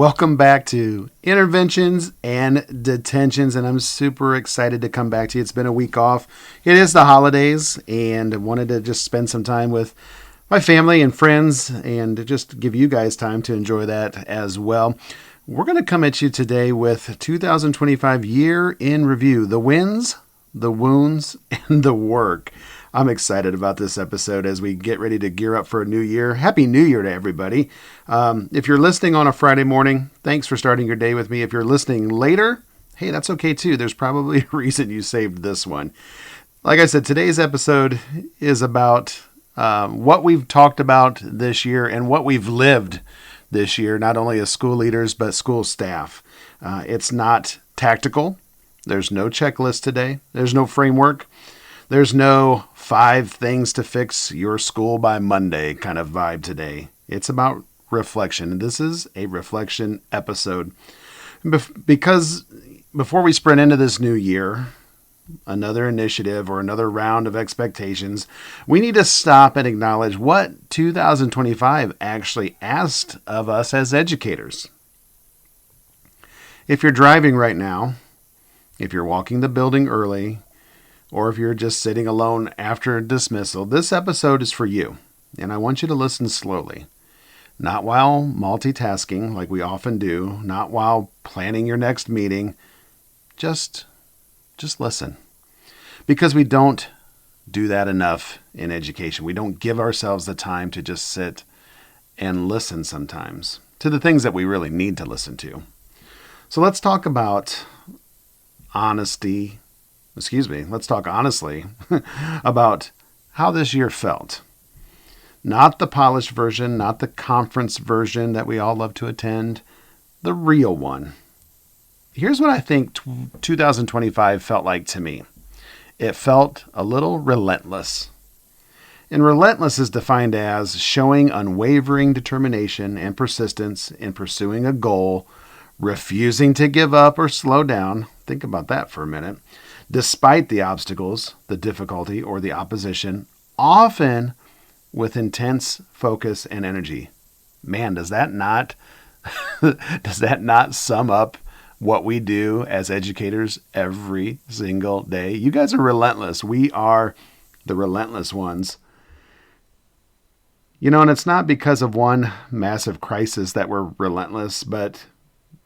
Welcome back to Interventions and Detentions, and I'm super excited to come back to you. It's been a week off. It is the holidays, and I wanted to just spend some time with my family and friends and just give you guys time to enjoy that as well. We're going to come at you today with 2025 Year in Review, the wins, the wounds, and the work. I'm excited about this episode as we get ready to gear up for a new year. Happy New Year to everybody. If you're listening on a Friday morning, thanks for starting your day with me. If you're listening later, hey, that's okay too. There's probably a reason you saved this one. Like I said, today's episode is about what we've talked about this year and what we've lived this year, not only as school leaders, but school staff. It's not tactical. There's no checklist today. There's no framework. There's no 5 things to fix your school by Monday kind of vibe today. It's about reflection. And this is a reflection episode. Because before we sprint into this new year, another initiative or another round of expectations, we need to stop and acknowledge what 2025 actually asked of us as educators. If you're driving right now, if you're walking the building early, or if you're just sitting alone after dismissal, this episode is for you. And I want you to listen slowly. Not while multitasking like we often do, not while planning your next meeting. Just listen. Because we don't do that enough in education. We don't give ourselves the time to just sit and listen sometimes to the things that we really need to listen to. So let's talk about let's talk honestly about how this year felt. Not the polished version, not the conference version that we all love to attend, the real one. Here's what I think 2025 felt like to me. It felt a little relentless. And relentless is defined as showing unwavering determination and persistence in pursuing a goal, refusing to give up or slow down. Think about that for a minute. Despite the obstacles, the difficulty, or the opposition, often with intense focus and energy. Man, does that not sum up what we do as educators every single day? You guys are relentless. We are the relentless ones. And it's not because of one massive crisis that we're relentless, but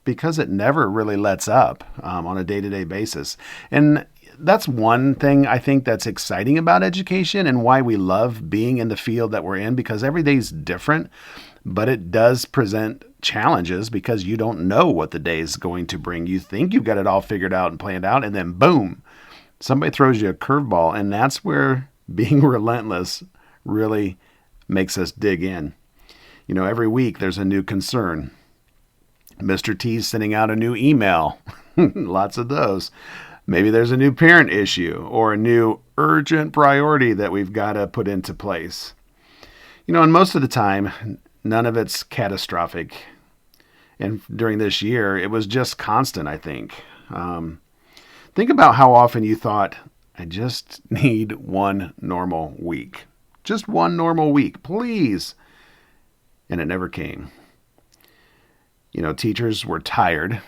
because it never really lets up on a day-to-day basis. And that's one thing I think that's exciting about education and why we love being in the field that we're in, because every day's different, but it does present challenges because you don't know what the day is going to bring. You think you've got it all figured out and planned out, and then boom, somebody throws you a curveball, and that's where being relentless really makes us dig in. Every week there's a new concern. Mr. T's sending out a new email. Lots of those. Maybe there's a new parent issue or a new urgent priority that we've got to put into place. And most of the time, none of it's catastrophic. And during this year, it was just constant, I think. Think about how often you thought, I just need one normal week. Just one normal week, please. And it never came. Teachers were tired,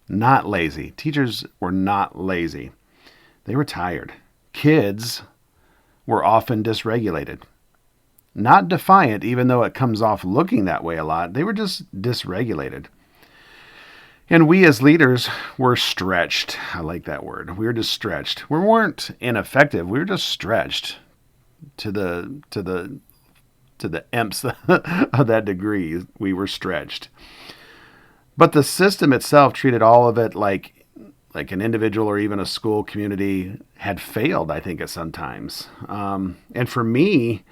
not lazy. Teachers were not lazy. They were tired. Kids were often dysregulated. Not defiant, even though it comes off looking that way a lot. They were just dysregulated. And we as leaders were stretched. I like that word. We were just stretched. We weren't ineffective. We were just stretched to the imps of that degree. We were stretched. But the system itself treated all of it like an individual or even a school community had failed, I think, at some times. And for me,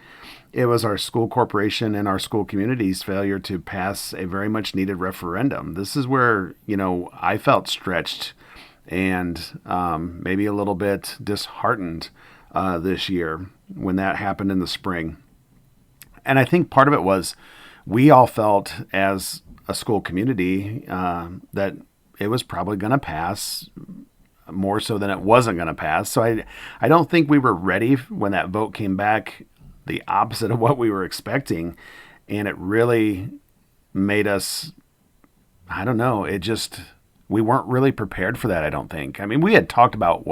it was our school corporation and our school community's failure to pass a very much needed referendum. This is where, I felt stretched and maybe a little bit disheartened this year when that happened in the spring. And I think part of it was we all felt as a school community that it was probably going to pass more so than it wasn't going to pass. So I don't think we were ready when that vote came back the opposite of what we were expecting. And it really made us I don't know. We weren't really prepared for that, I don't think. I mean, we had talked about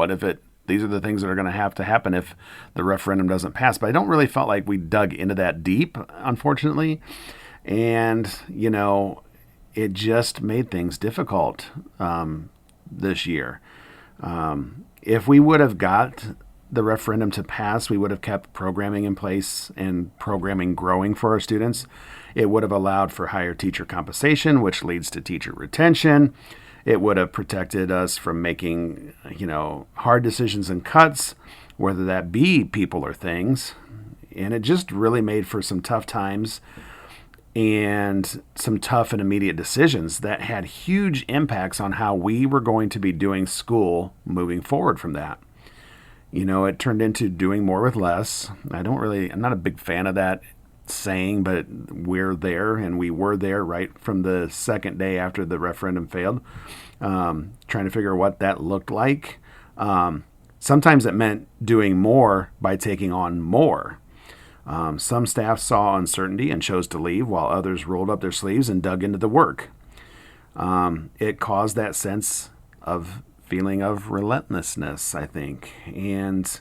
these are the things that are going to happen if the referendum doesn't pass, but I don't really felt like we dug into that deep, unfortunately. And, it just made things difficult this year. If we would have got the referendum to pass, we would have kept programming in place and programming growing for our students. It would have allowed for higher teacher compensation, which leads to teacher retention. It would have protected us from making, hard decisions and cuts, whether that be people or things. And it just really made for some tough times and some tough and immediate decisions that had huge impacts on how we were going to be doing school moving forward from that. It turned into doing more with less. I'm not a big fan of that saying, but we're there, and we were there right from the second day after the referendum failed, trying to figure what that looked like. Sometimes it meant doing more by taking on more. Some staff saw uncertainty and chose to leave, while others rolled up their sleeves and dug into the work. It caused that sense of feeling of relentlessness, I think. And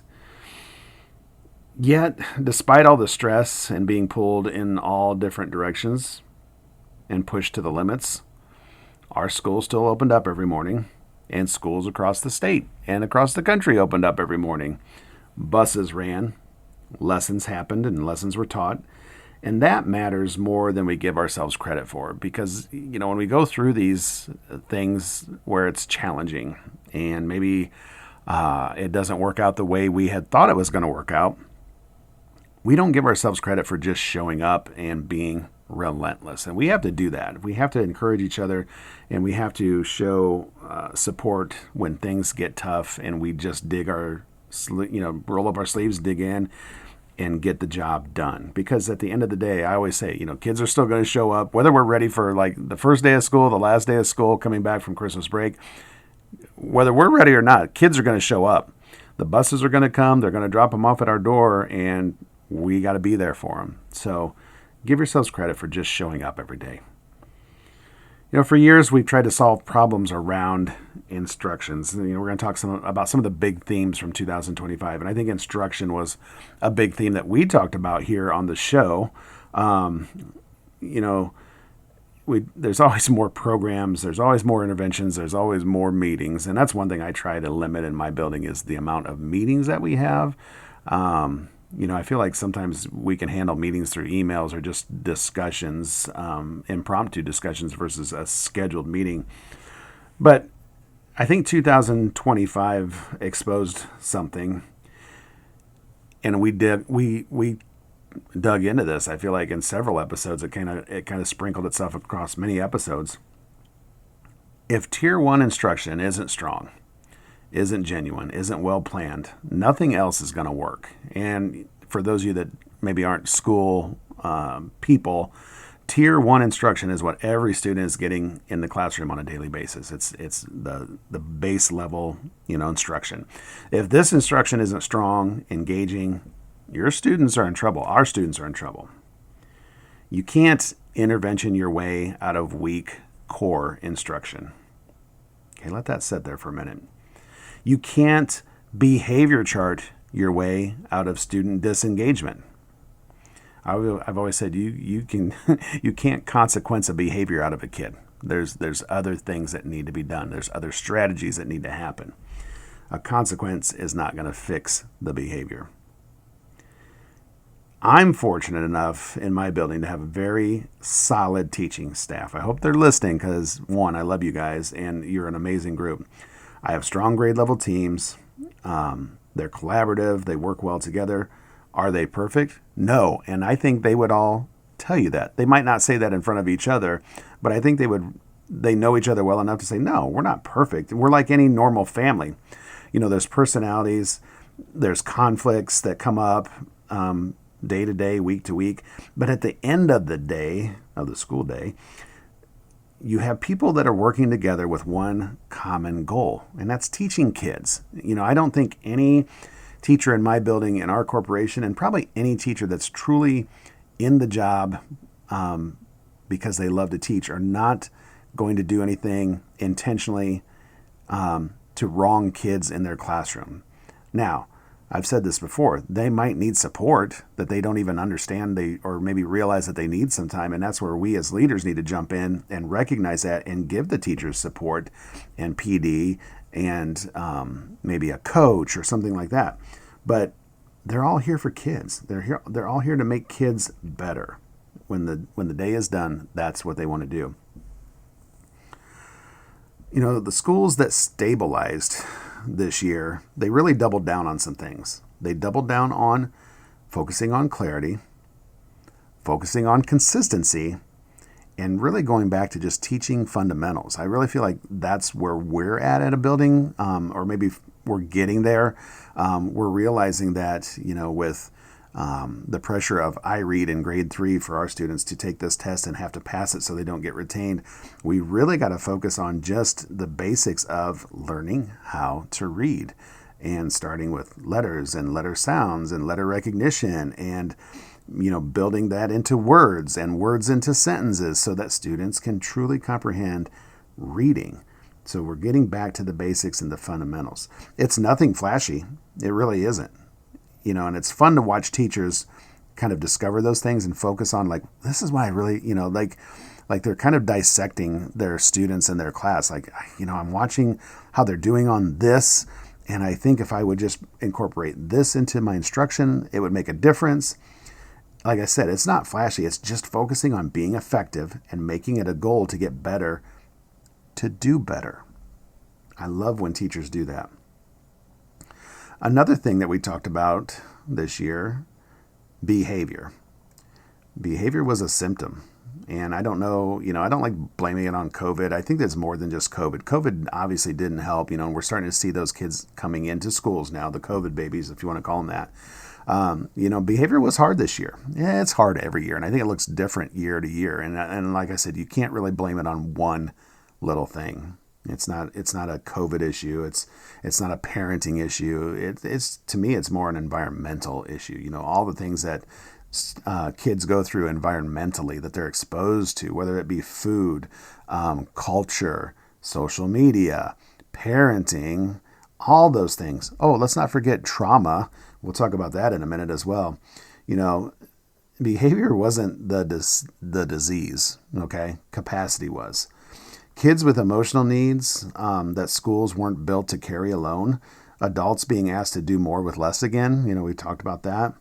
yet, despite all the stress and being pulled in all different directions and pushed to the limits, our school still opened up every morning, and schools across the state and across the country opened up every morning. Buses ran, lessons happened, and lessons were taught. And that matters more than we give ourselves credit for, because, when we go through these things where it's challenging and maybe it doesn't work out the way we had thought it was going to work out, we don't give ourselves credit for just showing up and being relentless. And we have to do that. We have to encourage each other, and we have to show support when things get tough, and we just roll up our sleeves, dig in, and get the job done. Because at the end of the day, I always say, kids are still going to show up, whether we're ready for like the first day of school, the last day of school, coming back from Christmas break, whether we're ready or not, kids are going to show up. The buses are going to come, they're going to drop them off at our door, and we got to be there for them. So give yourselves credit for just showing up every day. For years, we've tried to solve problems around instructions. We're going to talk about some of the big themes from 2025. And I think instruction was a big theme that we talked about here on the show. There's always more programs. There's always more interventions. There's always more meetings. And that's one thing I try to limit in my building is the amount of meetings that we have. I feel like sometimes we can handle meetings through emails or just discussions, impromptu discussions versus a scheduled meeting. But I think 2025 exposed something, and we dug into this. I feel like in several episodes, it kind of sprinkled itself across many episodes. If Tier 1 instruction isn't strong, isn't genuine, isn't well planned, nothing else is going to work. And for those of you that maybe aren't school people, Tier 1 instruction is what every student is getting in the classroom on a daily basis. It's the base level, instruction. If this instruction isn't strong, engaging, your students are in trouble. Our students are in trouble. You can't intervention your way out of weak core instruction. Okay, let that sit there for a minute. You can't behavior chart your way out of student disengagement. I've always said you can't consequence a behavior out of a kid. There's other things that need to be done. There's other strategies that need to happen. A consequence is not going to fix the behavior. I'm fortunate enough in my building to have a very solid teaching staff. I hope they're listening because, one, I love you guys and you're an amazing group. I have strong grade level teams. They're collaborative. They work well together. Are they perfect? No. And I think they would all tell you that. They might not say that in front of each other, but I think they know each other well enough to say, no, we're not perfect. We're like any normal family. There's personalities, there's conflicts that come up day to day, week to week. But at the end of the day, of the school day, you have people that are working together with one common goal, and that's teaching kids. I don't think any teacher in my building, in our corporation, and probably any teacher that's truly in the job because they love to teach are not going to do anything intentionally to wrong kids in their classroom. Now, I've said this before, they might need support that they don't even understand or maybe realize that they need sometime. And that's where we as leaders need to jump in and recognize that and give the teachers support and PD and maybe a coach or something like that. But they're all here for kids. They're all here to make kids better. When the day is done, that's what they want to do. You know, the schools that stabilized this year, they really doubled down on some things. They doubled down on focusing on clarity, focusing on consistency, and really going back to just teaching fundamentals. I really feel like that's where we're at a building, or maybe we're getting there. We're realizing that, you know, with the pressure of iRead in grade 3 for our students to take this test and have to pass it so they don't get retained, we really got to focus on just the basics of learning how to read, and starting with letters and letter sounds and letter recognition, and you know, building that into words and words into sentences so that students can truly comprehend reading. So we're getting back to the basics and the fundamentals. It's nothing flashy. It really isn't. You know, and it's fun to watch teachers kind of discover those things and focus on, like, this is why I really, you know, like they're kind of dissecting their students in their class. Like, you know, I'm watching how they're doing on this, and I think if I would just incorporate this into my instruction, it would make a difference. Like I said, it's not flashy. It's just focusing on being effective and making it a goal to get better, to do better. I love when teachers do that. Another thing that we talked about this year, behavior. Behavior was a symptom. And I don't know, you know, I don't like blaming it on COVID. I think that's more than just COVID. COVID obviously didn't help, you know, and we're starting to see those kids coming into schools now, the COVID babies, if you want to call them that. You know, behavior was hard this year. Yeah, it's hard every year. And I think it looks different year to year. And like I said, you can't really blame it on one little thing. It's not a COVID issue. It's not a parenting issue. It's to me, it's more an environmental issue. You know, all the things that kids go through environmentally that they're exposed to, whether it be food, culture, social media, parenting, all those things. Oh, let's not forget trauma. We'll talk about that in a minute as well. You know, behavior wasn't the disease, okay? Capacity was. Kids with emotional needs that schools weren't built to carry alone. Adults being asked to do more with less again. You know, we talked about that.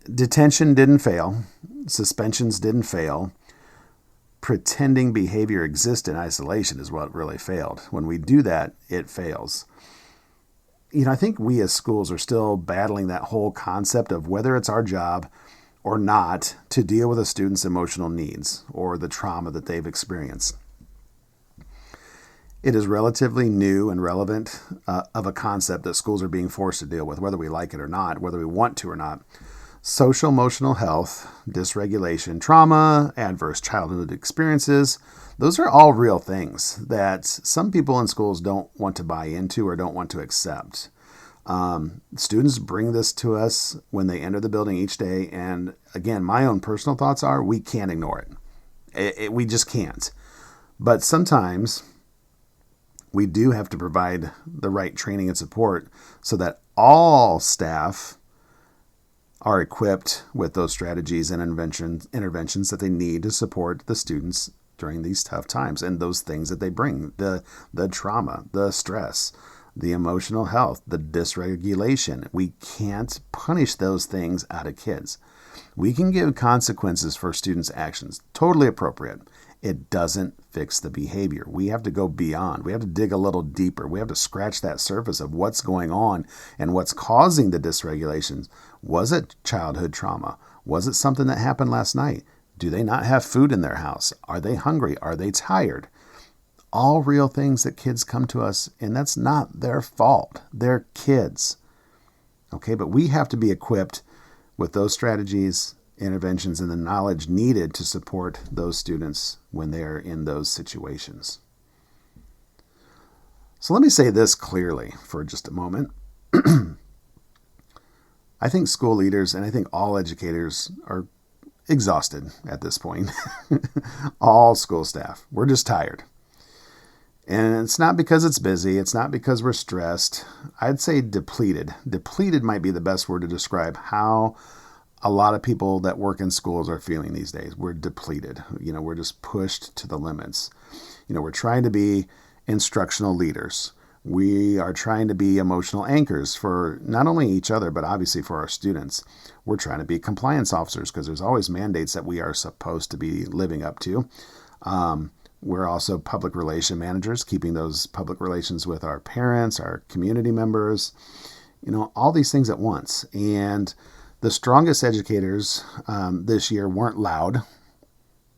Detention didn't fail. Suspensions didn't fail. Pretending behavior exists in isolation is what really failed. When we do that, it fails. You know, I think we as schools are still battling that whole concept of whether it's our job or not to deal with a student's emotional needs or the trauma that they've experienced. It is relatively new and relevant of a concept that schools are being forced to deal with, whether we like it or not, whether we want to or not. Social emotional health, dysregulation, trauma, adverse childhood experiences, those are all real things that some people in schools don't want to buy into or don't want to accept. Students bring this to us when they enter the building each day. And again, my own personal thoughts are we can't ignore it. We just can't. But sometimes we do have to provide the right training and support so that all staff are equipped with those strategies and interventions that they need to support the students during these tough times and those things that they bring, the trauma, the stress, the emotional health, the dysregulation. We can't punish those things out of kids. We can give consequences for students' actions, totally appropriate. It doesn't fix the behavior. We have to go beyond. We have to dig a little deeper. We have to scratch that surface of what's going on and what's causing the dysregulations. Was it childhood trauma? Was it something that happened last night? Do they not have food in their house? Are they hungry? Are they tired? All real things that kids come to us, and that's not their fault. They're kids. Okay, but we have to be equipped with those strategies, interventions, and the knowledge needed to support those students when they are in those situations. So let me say this clearly for just a moment. I think school leaders and I think all educators are exhausted at this point. All school staff. We're just tired. And it's not because it's busy. It's not because we're stressed. I'd say depleted. Depleted might be the best word to describe how a lot of people that work in schools are feeling these days. We're depleted. We're just pushed to the limits. We're trying to be instructional leaders. We are trying to be emotional anchors for not only each other, but obviously for our students. We're trying to be compliance officers because there's always mandates that we are supposed to be living up to. We're also public relation managers, keeping those public relations with our parents, our community members, all these things at once. And the strongest educators this year weren't loud.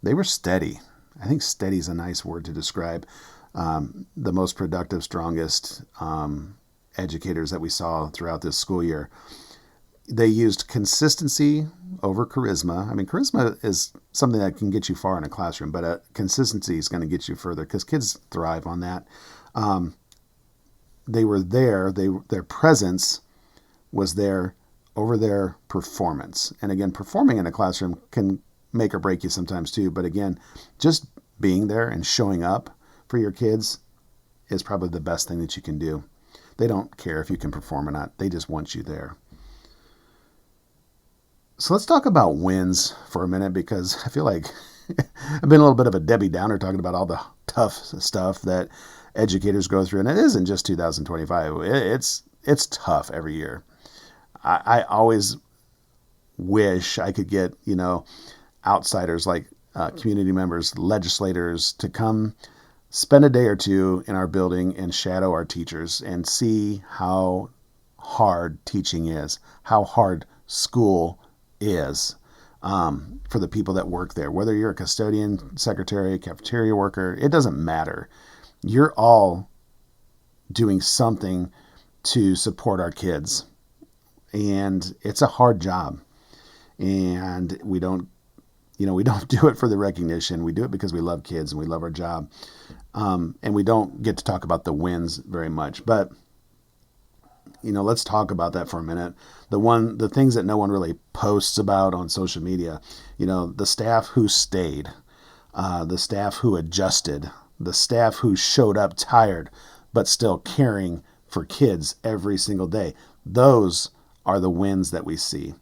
They were steady. I think steady is a nice word to describe the most productive, strongest educators that we saw throughout this school year. They used consistency over charisma. I mean, charisma is something that can get you far in a classroom, but consistency is going to get you further because kids thrive on that. They were there. Their presence was there over their performance. And again, performing in a classroom can make or break you sometimes too. But again, just being there and showing up for your kids is probably the best thing that you can do. They don't care if you can perform or not. They just want you there. So let's talk about wins for a minute because I feel like I've been a little bit of a Debbie Downer talking about all the tough stuff that educators go through. And it isn't just 2025. It's tough every year. I always wish I could get, outsiders like community members, legislators to come spend a day or two in our building and shadow our teachers and see how hard teaching is, how hard school is for the people that work there. Whether you're a custodian, secretary, cafeteria worker, it doesn't matter. You're all doing something to support our kids. And it's a hard job. And we don't do it for the recognition. We do it because we love kids and we love our job. And we don't get to talk about the wins very much. But let's talk about that for a minute. The things that no one really posts about on social media, the staff who stayed, the staff who adjusted, the staff who showed up tired, but still caring for kids every single day. Those are the wins that we see.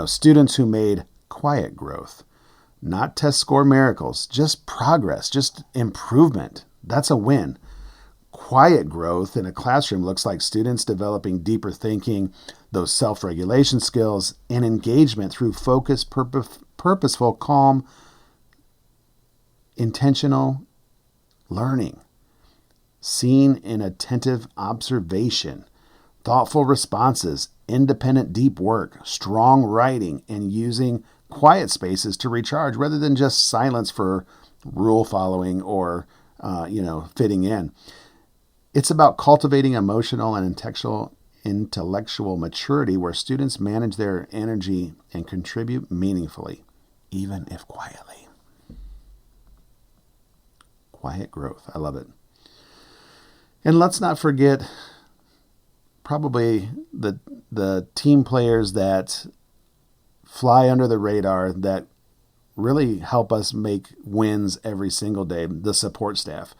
Students who made quiet growth, not test score miracles, just progress, just improvement. That's a win. Quiet growth in a classroom looks like students developing deeper thinking, those self-regulation skills, and engagement through focused, purposeful, calm, intentional learning, seen in attentive observation, thoughtful responses, independent deep work, strong writing, and using quiet spaces to recharge rather than just silence for rule following or, fitting in. It's about cultivating emotional and intellectual maturity where students manage their energy and contribute meaningfully, even if quietly. Quiet growth. I love it. And let's not forget probably the team players that fly under the radar that really help us make wins every single day, the support staff,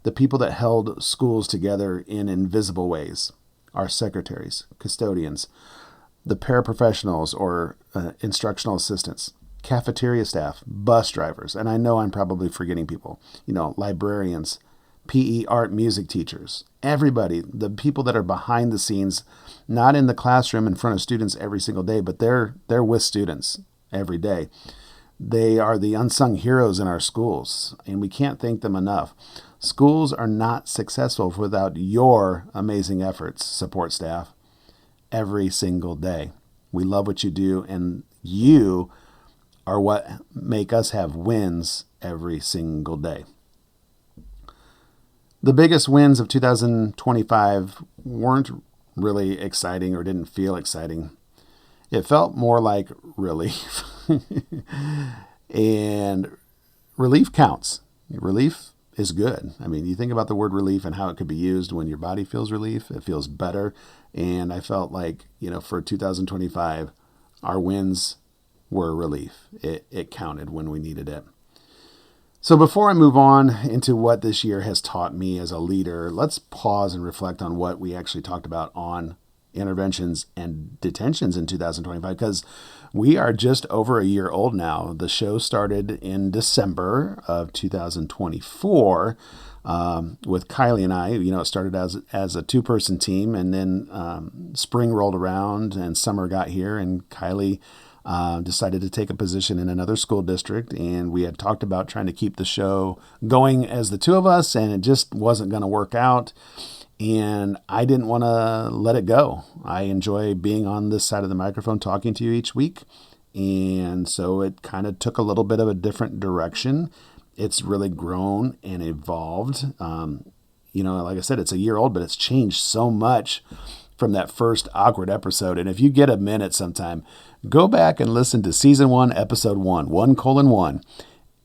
the people that held schools together in invisible ways, our secretaries, custodians, the paraprofessionals or instructional assistants, cafeteria staff, bus drivers, and I know I'm probably forgetting people, librarians, PE, art, music teachers, everybody, the people that are behind the scenes, not in the classroom in front of students every single day, but they're with students every day. They are the unsung heroes in our schools, and we can't thank them enough. Schools are not successful without your amazing efforts, support staff, every single day. We love what you do, and you are what make us have wins every single day. The biggest wins of 2025 weren't really exciting or didn't feel exciting. It felt more like relief. And relief counts. Relief is good. I mean, you think about the word relief and how it could be used when your body feels relief. It feels better. And I felt like, for 2025, our wins were a relief. It counted when we needed it. So before I move on into what this year has taught me as a leader, let's pause and reflect on what we actually talked about on interventions and detentions in 2025, because we are just over a year old now. The show started in December of 2024 with Kylie and I. It started as a two-person team, and then spring rolled around and summer got here, and Kylie decided to take a position in another school district, and we had talked about trying to keep the show going as the two of us, and it just wasn't going to work out. And I didn't want to let it go. I enjoy being on this side of the microphone talking to you each week. And so it kind of took a little bit of a different direction. It's really grown and evolved. Like I said, it's a year old, but it's changed so much from that first awkward episode. And if you get a minute sometime, go back and listen to season 1, episode 1:1,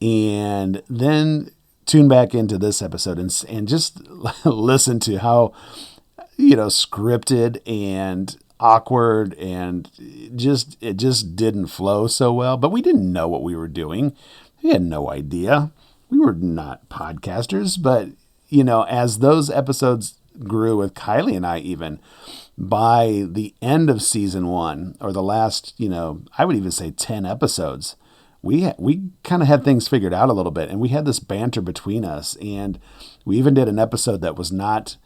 and then tune back into this episode and just listen to how, scripted and awkward, and it just didn't flow so well. But we didn't know what we were doing. We had no idea. We were not podcasters, but as those episodes grew with Kylie and I, even by the end of season 1, or the last, I would even say 10 episodes, we kind of had things figured out a little bit, and we had this banter between us. And we even did an episode that was not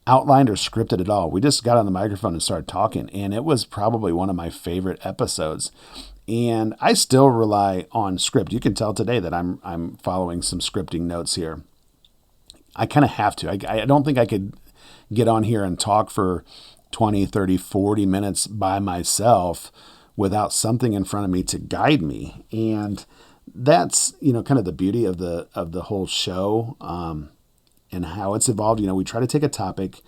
outlined or scripted at all. We just got on the microphone and started talking, and it was probably one of my favorite episodes. And I still rely on script. You can tell today that I'm following some scripting notes here. I kind of have to. I don't think I could get on here and talk for 20, 30, 40 minutes by myself without something in front of me to guide me. And that's, kind of the beauty of the whole show, and how it's evolved. We try to take a topic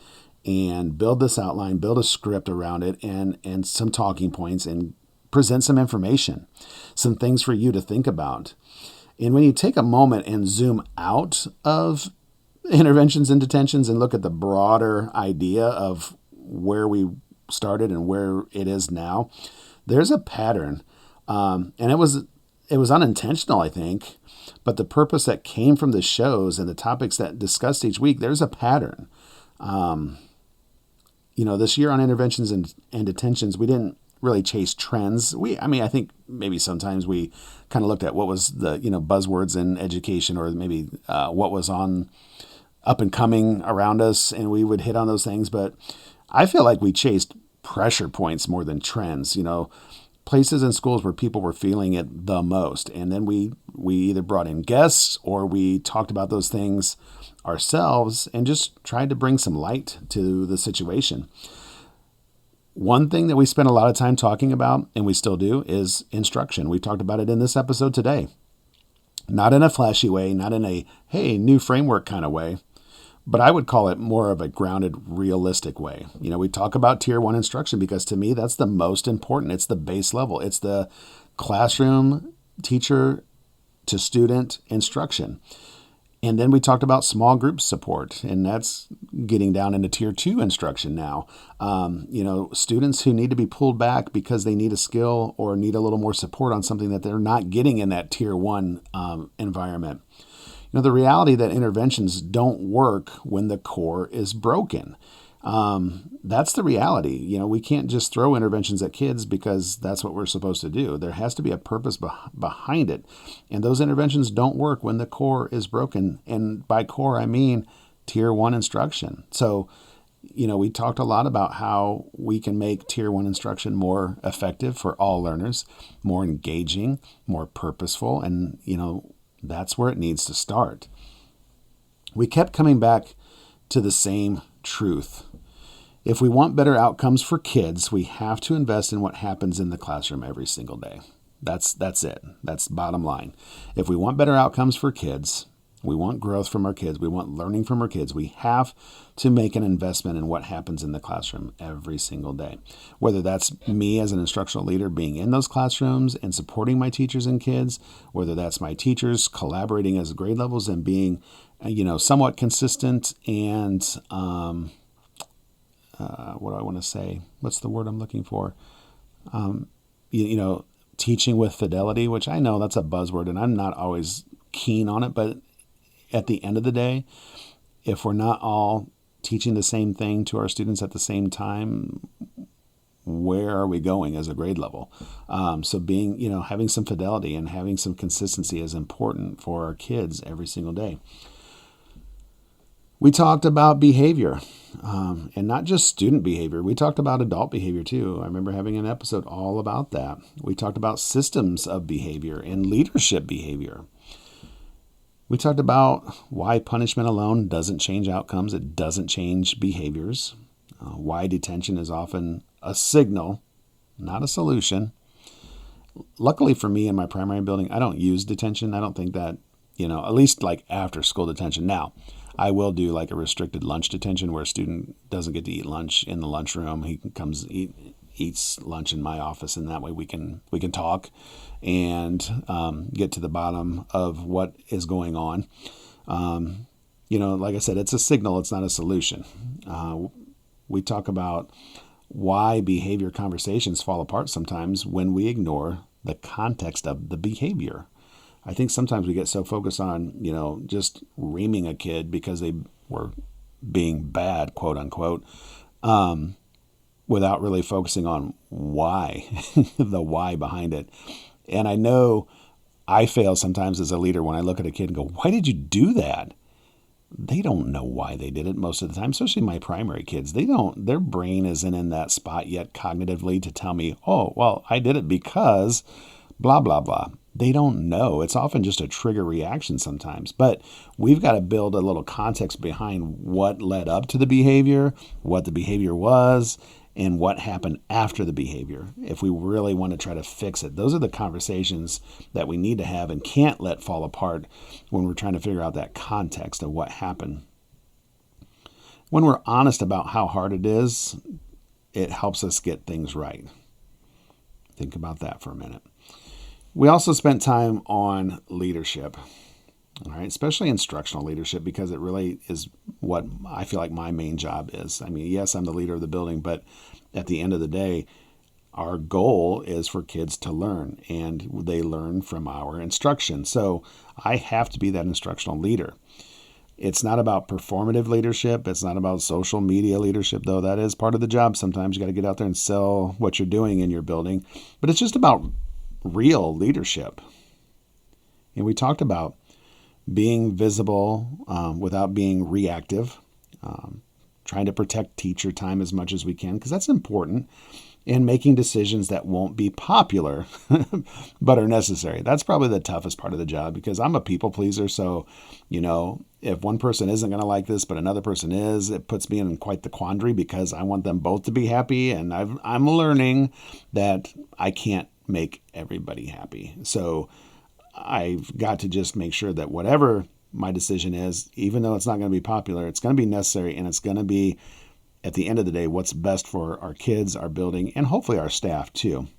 and build this outline, build a script around it, and some talking points, and present some information, some things for you to think about. And when you take a moment and zoom out of interventions and detentions and look at the broader idea of where we started and where it is now, there's a pattern. And it was unintentional, I think, but the purpose that came from the shows and the topics that discussed each week, there's a pattern. This year on interventions and detentions, we didn't really chase trends. I think maybe sometimes we kind of looked at what was the, buzzwords in education, or maybe what was on up and coming around us, and we would hit on those things. But I feel like we chased pressure points more than trends, places in schools where people were feeling it the most. And then we either brought in guests, or we talked about those things ourselves and just tried to bring some light to the situation. One thing that we spent a lot of time talking about, and we still do, is instruction. We talked about it in this episode today. Not in a flashy way, not in a, hey, new framework kind of way, but I would call it more of a grounded, realistic way. We talk about tier 1 instruction because to me, that's the most important. It's the base level. It's the classroom, teacher to student instruction. And then we talked about small group support, and that's getting down into tier 2 instruction now. Students who need to be pulled back because they need a skill or need a little more support on something that they're not getting in that tier 1 environment. The reality that interventions don't work when the core is broken. That's the reality. We can't just throw interventions at kids because that's what we're supposed to do. There has to be a purpose behind it. And those interventions don't work when the core is broken. And by core, I mean tier 1 instruction. So, we talked a lot about how we can make tier 1 instruction more effective for all learners, more engaging, more purposeful. And, that's where it needs to start. We kept coming back to the same truth. If we want better outcomes for kids, we have to invest in what happens in the classroom every single day. That's it. That's bottom line. If we want better outcomes for kids, we want growth from our kids, we want learning from our kids, we have to make an investment in what happens in the classroom every single day. Whether that's me as an instructional leader being in those classrooms and supporting my teachers and kids, whether that's my teachers collaborating as grade levels and being, somewhat consistent and, what do I want to say? What's the word I'm looking for? teaching with fidelity, which I know that's a buzzword and I'm not always keen on it, but at the end of the day, if we're not all teaching the same thing to our students at the same time, where are we going as a grade level? So being, having some fidelity and having some consistency is important for our kids every single day. We talked about behavior, and not just student behavior. We talked about adult behavior too. I remember having an episode all about that. We talked about systems of behavior and leadership behavior. We talked about why punishment alone doesn't change outcomes. It doesn't change behaviors. Why detention is often a signal, not a solution. Luckily for me in my primary building, I don't use detention. I don't think that, at least like after school detention. Now, I will do like a restricted lunch detention where a student doesn't get to eat lunch in the lunchroom. He comes eats lunch in my office, and that way we can talk and get to the bottom of what is going on. Like I said, it's a signal. It's not a solution. We talk about why behavior conversations fall apart sometimes when we ignore the context of the behavior. I think sometimes we get so focused on, just reaming a kid because they were being bad, quote unquote, without really focusing on why, the why behind it. And I know I fail sometimes as a leader when I look at a kid and go, why did you do that? They don't know why they did it most of the time, especially my primary kids. Their brain isn't in that spot yet cognitively to tell me, oh, well, I did it because blah, blah, blah. They don't know. It's often just a trigger reaction sometimes. But we've got to build a little context behind what led up to the behavior, what the behavior was, and what happened after the behavior if we really want to try to fix it. Those are the conversations that we need to have and can't let fall apart when we're trying to figure out that context of what happened. When we're honest about how hard it is, it helps us get things right. Think about that for a minute. We also spent time on leadership, all right, especially instructional leadership, because it really is what I feel like my main job is. I mean, yes, I'm the leader of the building, but at the end of the day, our goal is for kids to learn, and they learn from our instruction. So I have to be that instructional leader. It's not about performative leadership. It's not about social media leadership, though that is part of the job. Sometimes you got to get out there and sell what you're doing in your building, but it's just about real leadership. And we talked about being visible without being reactive, trying to protect teacher time as much as we can, because that's important, and making decisions that won't be popular but are necessary. That's probably the toughest part of the job, because I'm a people pleaser. So, if one person isn't going to like this, but another person is, it puts me in quite the quandary because I want them both to be happy. And I'm learning that I can't make everybody happy. So I've got to just make sure that whatever my decision is, even though it's not going to be popular, it's going to be necessary, and it's going to be, at the end of the day, what's best for our kids, our building, and hopefully our staff too.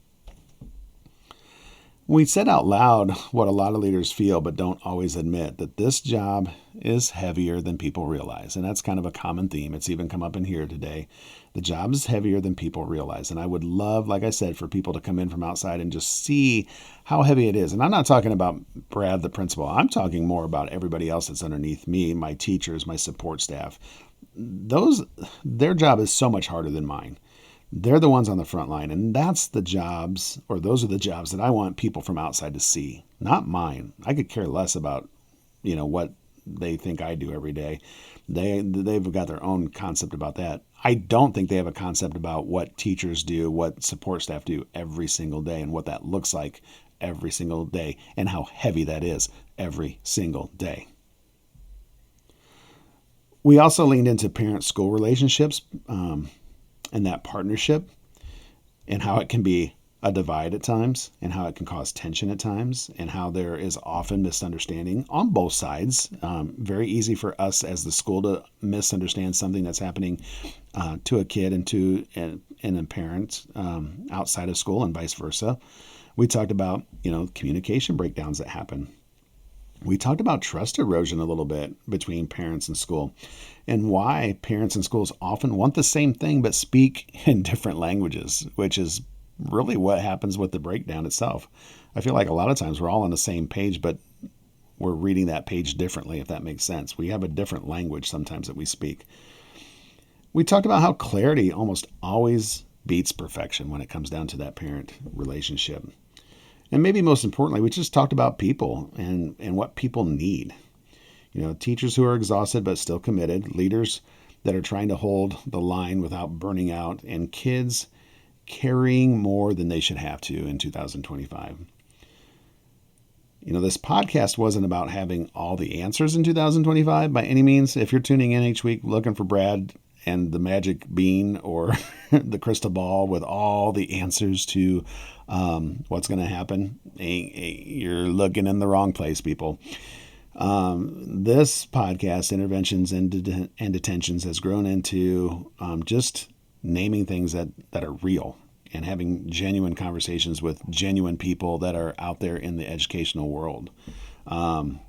We said out loud what a lot of leaders feel but don't always admit, that this job is heavier than people realize. And that's kind of a common theme. It's even come up in here today. The job is heavier than people realize. And I would love, like I said, for people to come in from outside and just see how heavy it is. And I'm not talking about Brad, the principal. I'm talking more about everybody else that's underneath me, my teachers, my support staff. Their job is so much harder than mine. They're the ones on the front line, and those are the jobs that I want people from outside to see, not mine. I could care less about, what they think I do every day. They've got their own concept about that. I don't think they have a concept about what teachers do, what support staff do every single day, and what that looks like every single day, and how heavy that is every single day. We also leaned into parent-school relationships, and that partnership, and how it can be a divide at times, and how it can cause tension at times, and how there is often misunderstanding on both sides. Very easy for us as the school to misunderstand something that's happening to a kid and to a parent outside of school, and vice versa. We talked about communication breakdowns that happen. We talked about trust erosion a little bit between parents and school, and why parents and schools often want the same thing but speak in different languages, which is really what happens with the breakdown itself. I feel like a lot of times we're all on the same page, but we're reading that page differently, if that makes sense. We have a different language sometimes that we speak. We talked about how clarity almost always beats perfection when it comes down to that parent relationship. And maybe most importantly, we just talked about people and what people need. Teachers who are exhausted but still committed, leaders that are trying to hold the line without burning out, and kids carrying more than they should have to in 2025. This podcast wasn't about having all the answers in 2025 by any means. If you're tuning in each week looking for Brad and the magic bean or the crystal ball with all the answers to what's going to happen, you're looking in the wrong place, people. This podcast, Interventions and Detentions, has grown into just naming things that are real and having genuine conversations with genuine people that are out there in the educational world. And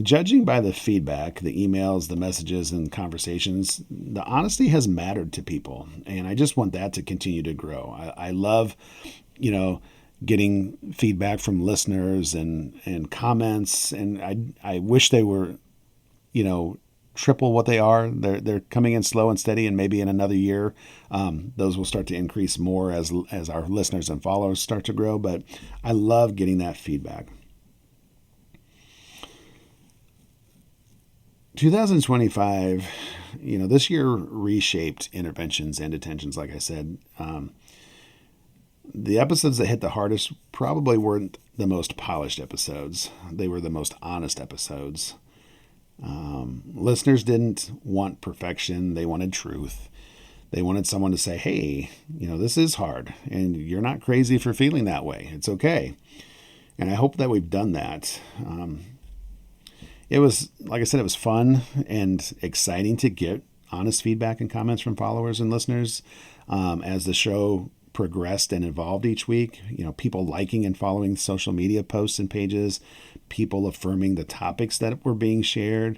judging by the feedback, the emails, the messages, and conversations, the honesty has mattered to people. And I just want that to continue to grow. I love, getting feedback from listeners and comments. And I wish they were, triple what they are. They're coming in slow and steady, and maybe in another year, those will start to increase more as our listeners and followers start to grow. But I love getting that feedback. 2025, this year reshaped interventions and detentions, like I said. The episodes that hit the hardest probably weren't the most polished episodes. They were the most honest episodes. Listeners didn't want perfection. They wanted truth. They wanted someone to say, hey, this is hard, and you're not crazy for feeling that way. It's okay. And I hope that we've done that. It was, like I said, it was fun and exciting to get honest feedback and comments from followers and listeners as the show progressed and evolved each week. People liking and following social media posts and pages, people affirming the topics that were being shared,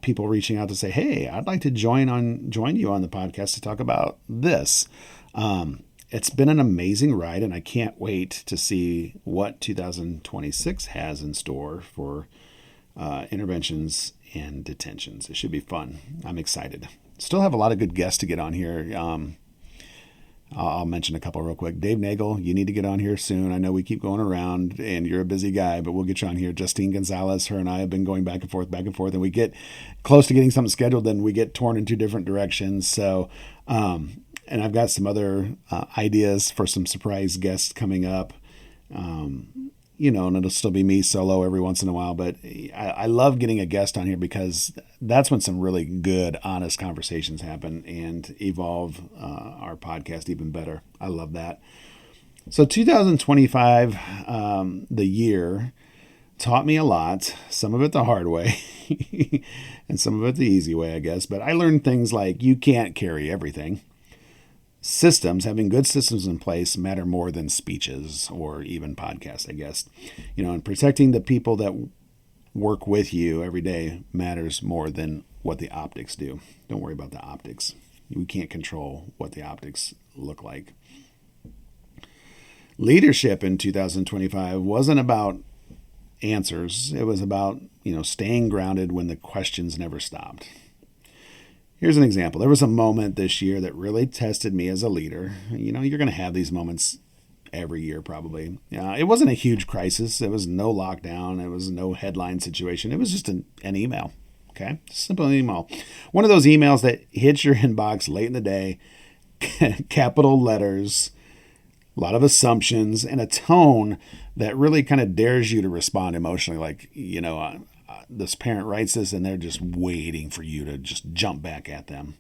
people reaching out to say, hey, I'd like to join you on the podcast to talk about this. It's been an amazing ride, and I can't wait to see what 2026 has in store for interventions and detentions. It should be fun. I'm excited. Still have a lot of good guests to get on here. I'll mention a couple real quick. Dave Nagel, you need to get on here soon. I know we keep going around and you're a busy guy, but we'll get you on here. Justine Gonzalez, her and I have been going back and forth, and we get close to getting something scheduled, then we get torn in two different directions. So, and I've got some other ideas for some surprise guests coming up. And it'll still be me solo every once in a while, but I love getting a guest on here because that's when some really good, honest conversations happen and evolve our podcast even better. I love that. So 2025, the year, taught me a lot, some of it the hard way and some of it the easy way, I guess. But I learned things like you can't carry everything. Having good systems in place matter more than speeches or even podcasts, I guess. And protecting the people that work with you every day matters more than what the optics do. Don't worry about the optics. We can't control what the optics look like. Leadership in 2025 wasn't about answers. It was about, staying grounded when the questions never stopped. Here's an example. There was a moment this year that really tested me as a leader. You're going to have these moments every year probably. It wasn't a huge crisis. It was no lockdown. It was no headline situation. It was just an email. Okay? Simple email. One of those emails that hits your inbox late in the day, capital letters, a lot of assumptions, and a tone that really kind of dares you to respond emotionally. Like, this parent writes this and they're just waiting for you to just jump back at them.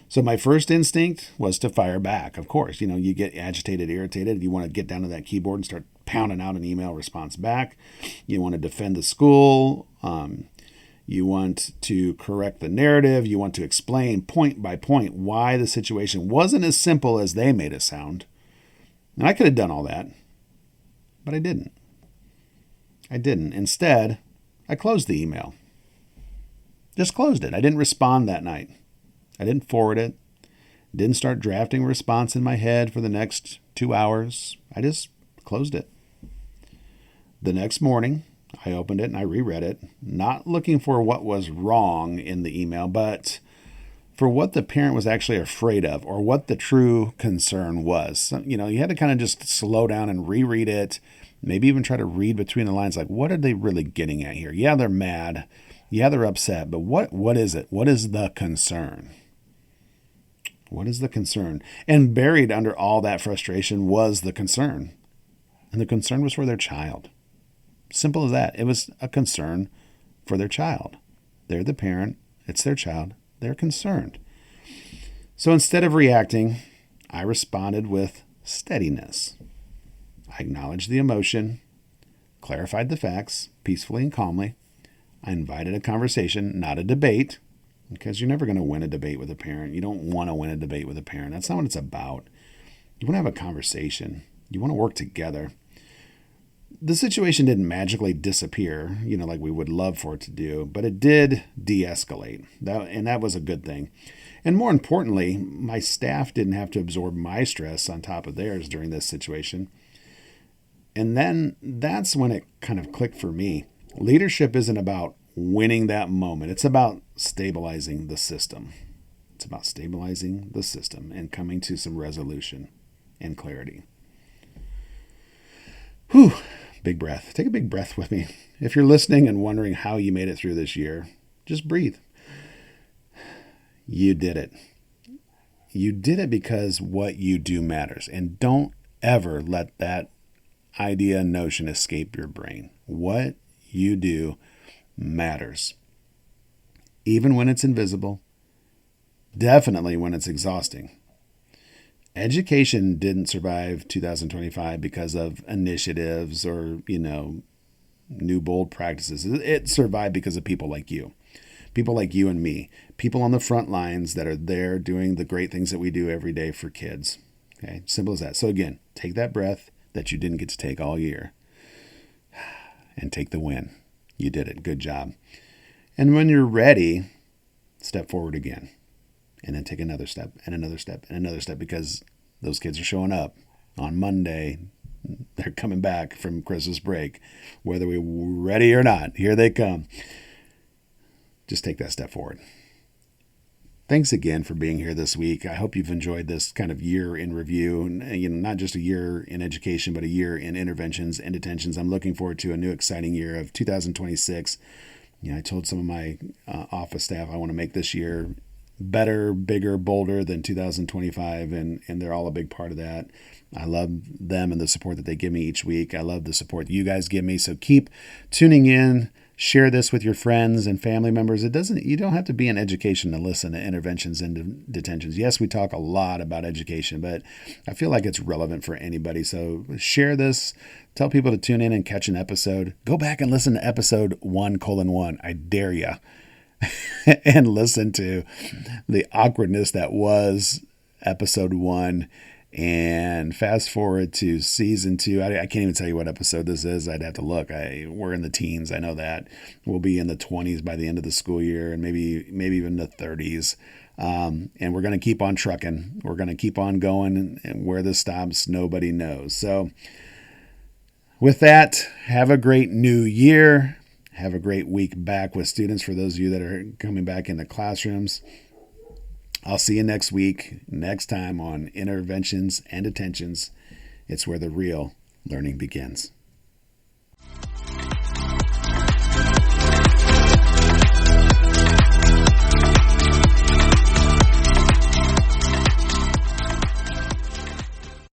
So my first instinct was to fire back. Of course, you get agitated, irritated. You want to get down to that keyboard and start pounding out an email response back. You want to defend the school. You want to correct the narrative. You want to explain point by point why the situation wasn't as simple as they made it sound. And I could have done all that, but I didn't. Instead, I closed the email. Just closed it. I didn't respond that night. I didn't forward it. Didn't start drafting a response in my head for the next 2 hours. I just closed it. The next morning, I opened it and I reread it, not looking for what was wrong in the email, but for what the parent was actually afraid of or what the true concern was. So, you had to kind of just slow down and reread it, maybe even try to read between the lines, like, what are they really getting at here? Yeah, they're mad. Yeah, they're upset, but what is it? What is the concern? What is the concern? And buried under all that frustration was the concern. And the concern was for their child. Simple as that. It was a concern for their child. They're the parent. It's their child. They're concerned. So instead of reacting, I responded with steadiness. I acknowledged the emotion, clarified the facts peacefully and calmly. I invited a conversation, not a debate, because you're never going to win a debate with a parent. You don't want to win a debate with a parent. That's not what it's about. You want to have a conversation. You want to work together. The situation didn't magically disappear, like we would love for it to do, but it did de-escalate. That was a good thing. And more importantly, my staff didn't have to absorb my stress on top of theirs during this situation. And then that's when it kind of clicked for me. Leadership isn't about winning that moment. It's about stabilizing the system. It's about stabilizing the system and coming to some resolution and clarity. Whew. Big breath. Take a big breath with me. If you're listening and wondering how you made it through this year, just breathe. You did it. You did it because what you do matters. And don't ever let that idea and notion escape your brain. What you do matters. Even when it's invisible, definitely when it's exhausting. Education didn't survive 2025 because of initiatives or, new bold practices. It survived because of people like you and me, people on the front lines that are there doing the great things that we do every day for kids. Okay, simple as that. So again, take that breath that you didn't get to take all year and take the win. You did it. Good job. And when you're ready, step forward again. And then take another step and another step and another step, because those kids are showing up on Monday. They're coming back from Christmas break. Whether we're ready or not, here they come. Just take that step forward. Thanks again for being here this week. I hope you've enjoyed this kind of year in review. Not just a year in education, but a year in interventions and detentions. I'm looking forward to a new exciting year of 2026. I told some of my office staff I want to make this year better, bigger, bolder than 2025, and they're all a big part of that. I love them and the support that they give me each week. I love the support that you guys give me. So keep tuning in. Share this with your friends and family members. You don't have to be in education to listen to interventions and detentions. Yes, we talk a lot about education, but I feel like it's relevant for anybody. So share this. Tell people to tune in and catch an episode. Go back and listen to episode 1:1. I dare you. And listen to the awkwardness that was episode 1, and fast forward to season 2. I can't even tell you what episode this is. I'd have to look. We're in the teens. I know that. We'll be in the 20s by the end of the school year, and maybe even the 30s. And we're going to keep on trucking. We're going to keep on going, and where this stops, nobody knows. So with that, have a great new year. Have a great week back with students for those of you that are coming back in the classrooms. I'll see you next week, next time on Interventions and Detentions. It's where the real learning begins.